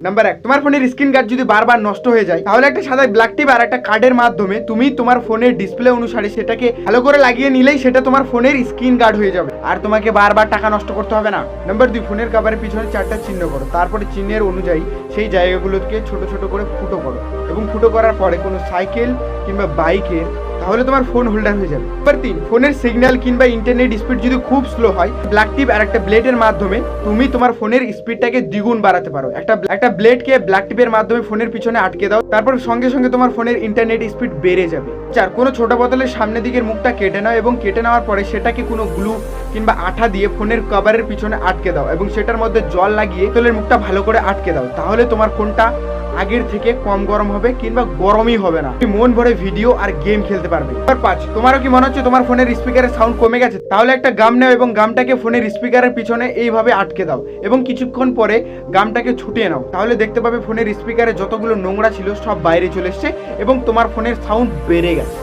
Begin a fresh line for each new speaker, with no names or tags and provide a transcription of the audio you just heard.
Number 1, তোমার ফোনের screen guard যদি বারবার নষ্ট হয়ে যায় তাহলে একটা সাদা ব্ল্যাক টিপ আর একটা কার্ডের মাধ্যমে তুমি তোমার ফোনের ডিসপ্লে অনুসারে সেটাকে ভালো করে লাগিয়ে নিলেই সেটা তোমার ফোনের স্ক্রিন গার্ড হয়ে যাবে আর তোমাকে বারবার টাকা নষ্ট করতে হবে না। নাম্বার 2, ফোনের কভারের পিছনে 4টা চিহ্ন করো, তারপরে চিহ্নের অনুযায়ী সেই জায়গাগুলোকে ছোট ছোট করে ফুটো করো এবং ফুটো করার পরে কোনো সাইকেল কিংবা বাইকের তাহলে তোমার ফোন হোল্ডার হয়ে যাবে। নাম্বার 3, ফোনের সিগন্যাল কিংবা ইন্টারনেট স্পিড যদি খুব স্লো হয় ব্ল্যাক টিপ আর একটা ব্লেডের মাধ্যমে তুমি তোমার ফোনের স্পিডটাকে দ্বিগুণ বাড়াতে পারো। একটা ব্লেডকে ব্ল্যাক টিপের মাধ্যমে ফোনের পিছনে আটকে দাও, তারপর সঙ্গে সঙ্গে তোমার ফোনের ইন্টারনেট স্পিড বেড়ে যাবে। 4, কোনো ছোট বোতলের সামনের দিকের মুখটা কেটে নাও এবং কেটে নেওয়ার পরে সেটাকে কোনো গ্লু কিংবা আঠা দিয়ে ফোনের কভারের পিছনে আটকে দাও এবং সেটার মধ্যে জল লাগিয়ে বোতলের মুখটা ভালো করে আটকে দাও, তাহলে তোমার ফোনটা আগের থেকে কম গরম হবে কিংবা গরমই হবে না, তুমি মন ভরে ভিডিও আর গেম খেলতে পারবে। নাম্বার 5, তোমারও কি মনে হচ্ছে তোমার ফোনের স্পিকারের সাউন্ড কমে গেছে? তাহলে একটা গাম নাও এবং গামটাকে ফোনের স্পিকারের পিছনে এইভাবে আটকে দাও এবং কিছুক্ষণ পরে গামটাকে ছুটিয়ে নাও, তাহলে দেখতে পাবে ফোনের স্পিকারে যতগুলো নোংরা ছিল সব বাইরে চলে এসছে এবং তোমার ফোনের সাউন্ড বেড়ে গেছে।